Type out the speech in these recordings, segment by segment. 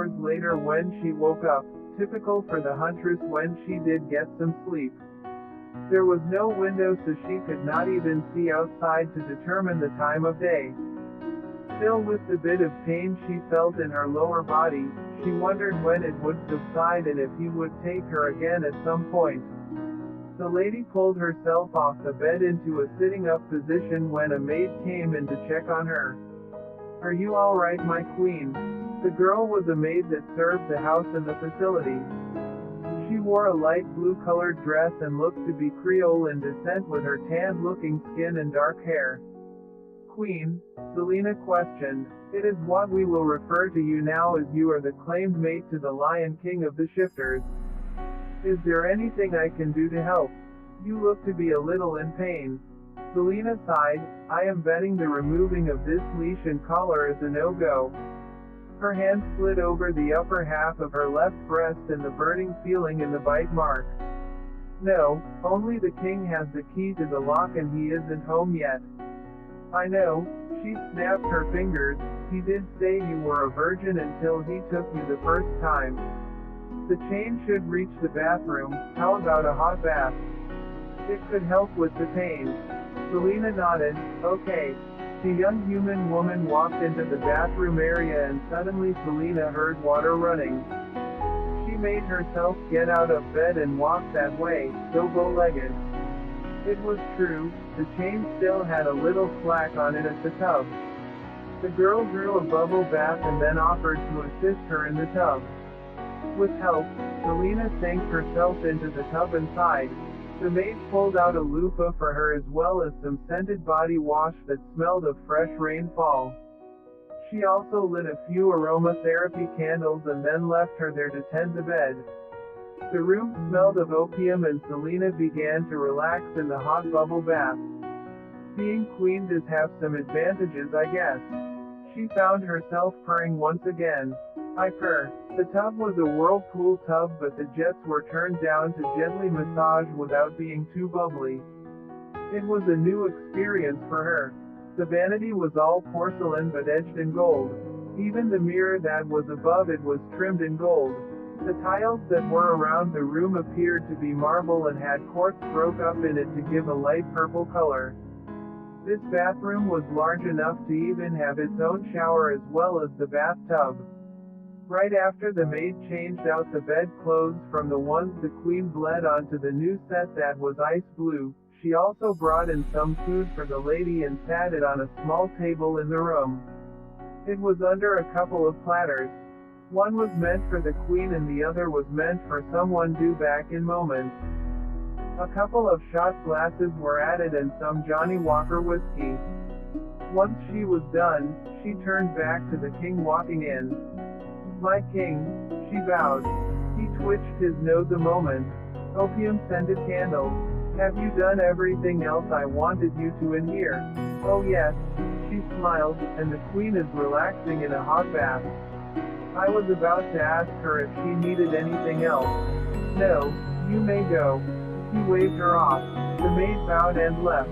hours later when she woke up, typical for the huntress when she did get some sleep. There was no window so she could not even see outside to determine the time of day. Still with the bit of pain she felt in her lower body, she wondered when it would subside and if he would take her again at some point. The lady pulled herself off the bed into a sitting-up position when a maid came in to check on her. "Are you all right, my queen?" The girl was a maid that served the house and the facility. She wore a light blue-colored dress and looked to be Creole in descent with her tanned-looking skin and dark hair. "Queen," Selena questioned, "it is what we will refer to you now as you are the claimed mate to the Lion King of the Shifters. Is there anything I can do to help? You look to be a little in pain." Selena sighed. "I am betting the removing of this leash and collar is a no-go." Her hand slid over the upper half of her left breast and the burning feeling in the bite mark. "No, only the king has the key to the lock and he isn't home yet." "I know," she snapped her fingers, "he did say you were a virgin until he took you the first time. The chain should reach the bathroom, how about a hot bath? It could help with the pain." Selena nodded. "Okay." The young human woman walked into the bathroom area and suddenly Selena heard water running. She made herself get out of bed and walk that way, though bow-legged. It was true, the chain still had a little slack on it at the tub. The girl drew a bubble bath and then offered to assist her in the tub. With help, Selena sank herself into the tub and sighed. The maid pulled out a loofah for her as well as some scented body wash that smelled of fresh rainfall. She also lit a few aromatherapy candles and then left her there to tend the bed. The room smelled of opium and Selena began to relax in the hot bubble bath. Being queen does have some advantages, I guess. She found herself purring once again. I purr. The tub was a whirlpool tub but the jets were turned down to gently massage without being too bubbly. It was a new experience for her. The vanity was all porcelain but edged in gold. Even the mirror that was above it was trimmed in gold. The tiles that were around the room appeared to be marble and had quartz broke up in it to give a light purple color. This bathroom was large enough to even have its own shower as well as the bathtub. Right after the maid changed out the bedclothes from the ones the queen bled onto the new set that was ice blue, she also brought in some food for the lady and sat it on a small table in the room. It was under a couple of platters. One was meant for the queen and the other was meant for someone due back in moments. A couple of shot glasses were added and some Johnny Walker whiskey. Once she was done, she turned back to the king walking in. "My king," she bowed. He twitched his nose a moment. "Opium-scented candles. Have you done everything else I wanted you to in here?" "Oh yes," she smiled, "and the queen is relaxing in a hot bath." I was about to ask her if she needed anything else. "No, you may go." He waved her off. The maid bowed and left.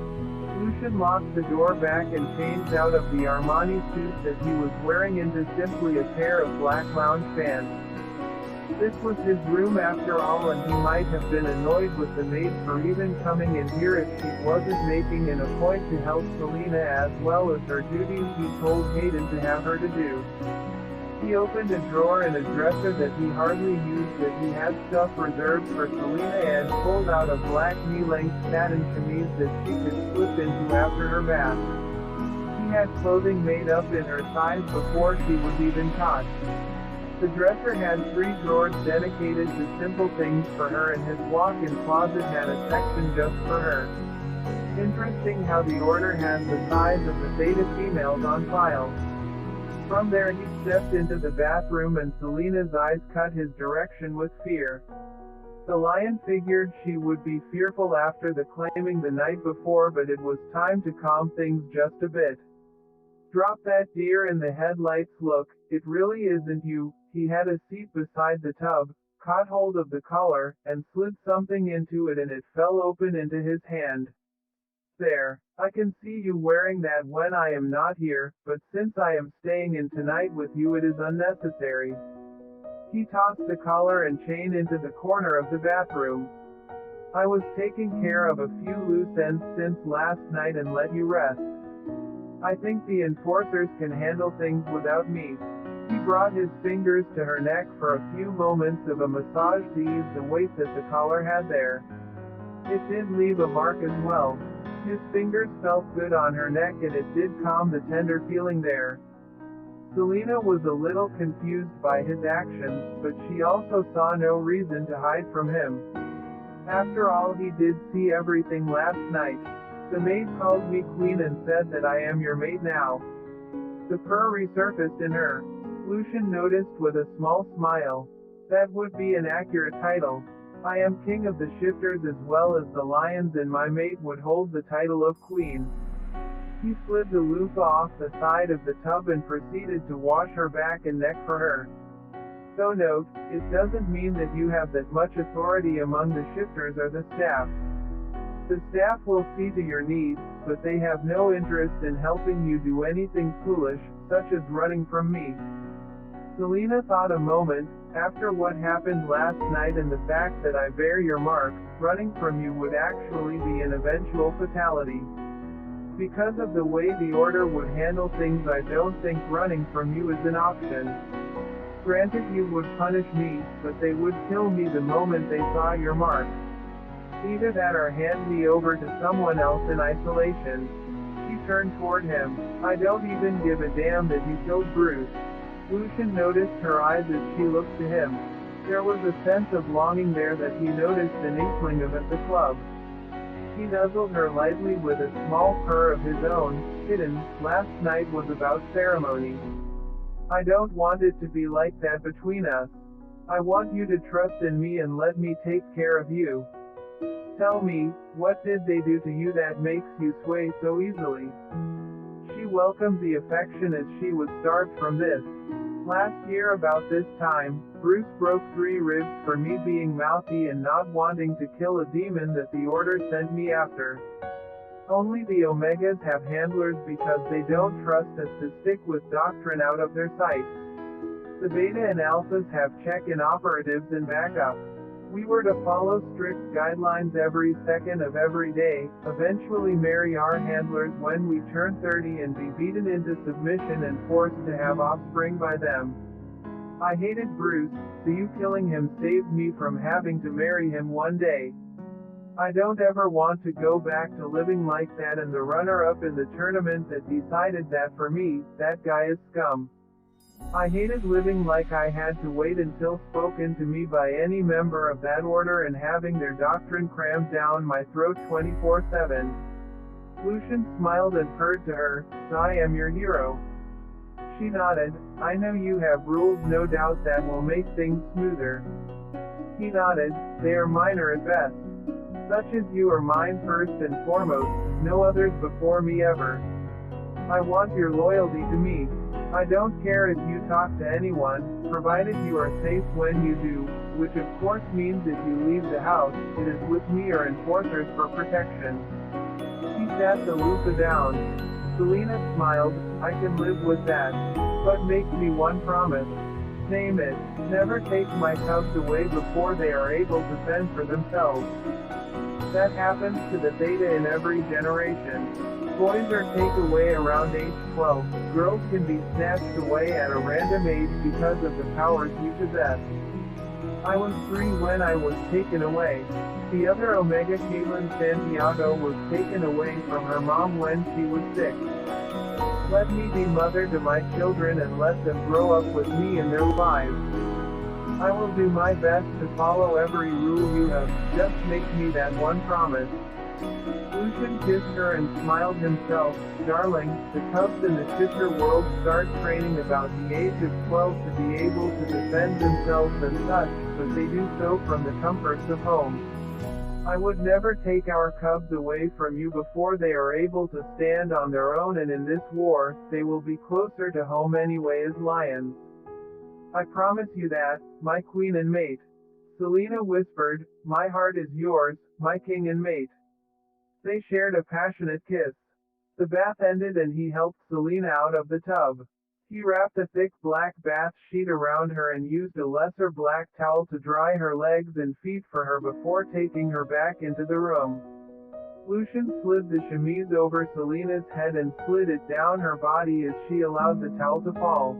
Lucian locked the door back and changed out of the Armani suit that he was wearing into simply a pair of black lounge pants. This was his room after all and he might have been annoyed with the maid for even coming in here if she wasn't making it a point to help Selena as well as her duties he told Hayden to have her to do. He opened a drawer in a dresser that he hardly used that he had stuff reserved for Selena and pulled out a black knee-length satin chemise that she could slip into after her bath. He had clothing made up in her size before she was even caught. The dresser had 3 drawers dedicated to simple things for her and his walk-in closet had a section just for her. Interesting how the order has the size of the Theta females on file. From there he stepped into the bathroom and Selena's eyes cut his direction with fear. The lion figured she would be fearful after the claiming the night before but it was time to calm things just a bit. "Drop that deer in the headlights look, it really isn't you." He had a seat beside the tub, caught hold of the collar, and slid something into it and it fell open into his hand. "There, I can see you wearing that when I am not here, but since I am staying in tonight with you it is unnecessary." He tossed the collar and chain into the corner of the bathroom. I was taking care of a few loose ends since last night and let you rest. I think the enforcers can handle things without me. He brought his fingers to her neck for a few moments of a massage to ease the weight that the collar had there. It did leave a mark as well. His fingers felt good on her neck and it did calm the tender feeling there. Selena was a little confused by his actions, but she also saw no reason to hide from him. After all, he did see everything last night. The maid called me queen and said that I am your mate now. The purr resurfaced in her. Lucian noticed with a small smile. That would be an accurate title. I am king of the shifters as well as the lions, and my mate would hold the title of queen. He slid the loofah off the side of the tub and proceeded to wash her back and neck for her. So note, it doesn't mean that you have that much authority among the shifters or the staff. The staff will see to your needs, but they have no interest in helping you do anything foolish, such as running from me. Selena thought a moment. After what happened last night and the fact that I bear your mark, running from you would actually be an eventual fatality. Because of the way the order would handle things, I don't think running from you is an option. Granted, you would punish me, but they would kill me the moment they saw your mark. Either that or hand me over to someone else in isolation. She turned toward him. I don't even give a damn that you killed Bruce. Lucian noticed her eyes as she looked to him. There was a sense of longing there that he noticed an inkling of at the club. He nuzzled her lightly with a small purr of his own, hidden. Last night was about ceremony. I don't want it to be like that between us. I want you to trust in me and let me take care of you. Tell me, what did they do to you that makes you sway so easily? She welcomed the affection as she was starved from this. Last year about this time, Bruce broke 3 ribs for me being mouthy and not wanting to kill a demon that the Order sent me after. Only the Omegas have handlers because they don't trust us to stick with doctrine out of their sight. The Beta and Alphas have check-in operatives and backup. We were to follow strict guidelines every second of every day, eventually marry our handlers when we turn 30 and be beaten into submission and forced to have offspring by them. I hated Bruce, so you killing him saved me from having to marry him one day. I don't ever want to go back to living like that, and the runner-up in the tournament that decided that for me, that guy is scum. I hated living like I had to wait until spoken to me by any member of that order and having their doctrine crammed down my throat 24/7. Lucian smiled and purred to her, so I am your hero. She nodded. I know you have rules, no doubt that will make things smoother. He nodded. They are minor at best. Such as you are mine first and foremost, no others before me ever. I want your loyalty to me. I don't care if you talk to anyone, provided you are safe when you do, which of course means if you leave the house, it is with me or enforcers for protection. He sat the loofah down. Selena smiled. I can live with that. But make me one promise. Name it. Never take my cubs away before they are able to fend for themselves. That happens to the Theta in every generation. Boys are taken away around age 12, girls can be snatched away at a random age because of the powers you possess. I was 3 when I was taken away. The other Omega, Caitlin Santiago, was taken away from her mom when she was 6. Let me be mother to my children and let them grow up with me in their lives. I will do my best to follow every rule you have, just make me that one promise. Lucian kissed her and smiled himself. Darling, the cubs in the shifter world start training about the age of 12 to be able to defend themselves and such, but they do so from the comforts of home. I would never take our cubs away from you before they are able to stand on their own, and in this war, they will be closer to home anyway as lions. I promise you that, my queen and mate. Selena whispered, my heart is yours, my king and mate. They shared a passionate kiss. The bath ended and he helped Selena out of the tub. He wrapped a thick black bath sheet around her and used a lesser black towel to dry her legs and feet for her before taking her back into the room. Lucian slid the chemise over Selena's head and slid it down her body as she allowed the towel to fall.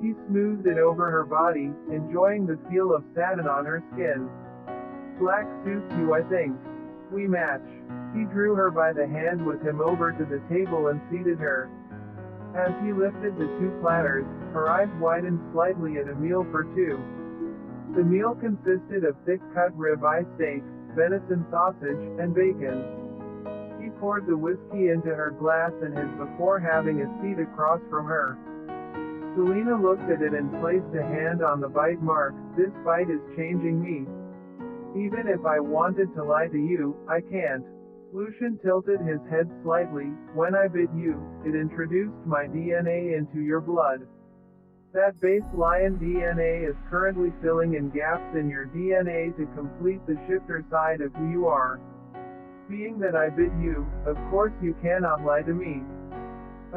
He smoothed it over her body, enjoying the feel of satin on her skin. Black suits you, I think. We match. He drew her by the hand with him over to the table and seated her. As he lifted the two platters, her eyes widened slightly at a meal for two. The meal consisted of thick-cut rib-eye steak, venison sausage, and bacon. He poured the whiskey into her glass and his before having a seat across from her. Selena looked at it and placed a hand on the bite mark. This bite is changing me. Even if I wanted to lie to you, I can't. Lucian tilted his head slightly. When I bit you, it introduced my DNA into your blood. That base lion DNA is currently filling in gaps in your DNA to complete the shifter side of who you are. Being that I bit you, of course you cannot lie to me.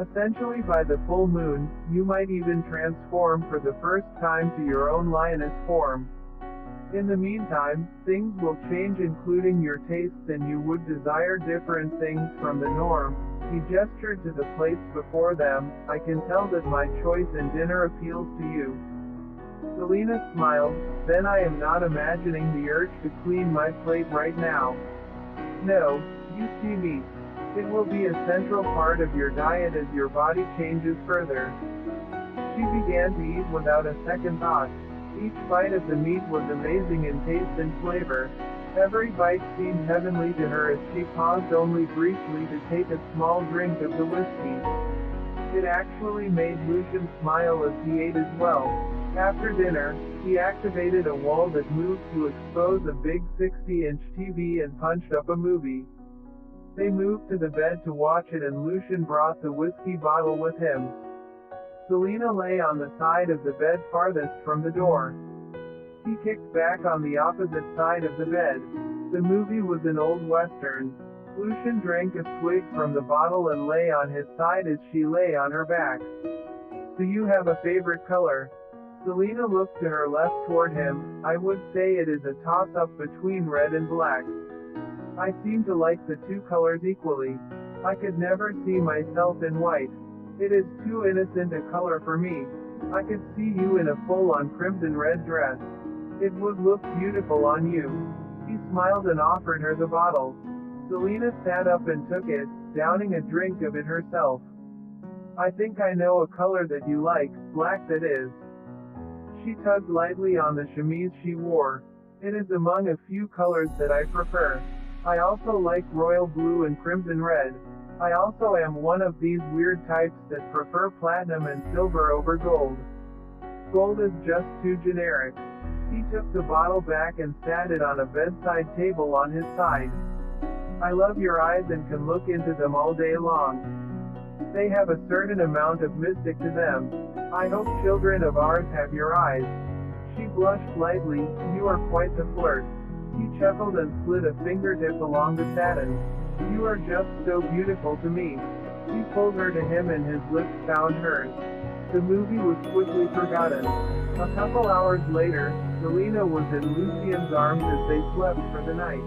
Essentially by the full moon, you might even transform for the first time to your own lioness form. In the meantime, things will change including your tastes and you would desire different things from the norm. He gestured to the plates before them. I can tell that my choice in dinner appeals to you. Selena smiled. Then I am not imagining the urge to clean my plate right now. No, you see meat. It will be a central part of your diet as your body changes further. She began to eat without a second thought. Each bite of the meat was amazing in taste and flavor. Every bite seemed heavenly to her as she paused only briefly to take a small drink of the whiskey. It actually made Lucian smile as he ate as well. After dinner, he activated a wall that moved to expose a big 60-inch TV and punched up a movie. They moved to the bed to watch it and Lucian brought the whiskey bottle with him. Selena lay on the side of the bed farthest from the door. He kicked back on the opposite side of the bed. The movie was an old western. Lucian drank a swig from the bottle and lay on his side as she lay on her back. Do you have a favorite color? Selena looked to her left toward him. I would say it is a toss-up between red and black. I seem to like the two colors equally. I could never see myself in white. It is too innocent a color for me. I could see you in a full-on crimson red dress. It would look beautiful on you. He smiled and offered her the bottle. Selena sat up and took it, downing a drink of it herself. I think I know a color that you like, black that is. She tugged lightly on the chemise she wore. It is among a few colors that I prefer. I also like royal blue and crimson red. I also am one of these weird types that prefer platinum and silver over gold. Gold is just too generic. He took the bottle back and sat it on a bedside table on his side. I love your eyes and can look into them all day long. They have a certain amount of mystic to them. I hope children of ours have your eyes. She blushed lightly. You are quite the flirt. He chuckled and slid a fingertip along the satin. You are just so beautiful to me. He pulled her to him and his lips found hers. The movie was quickly forgotten. A couple hours later, Selena was in Lucian's arms as they slept for the night.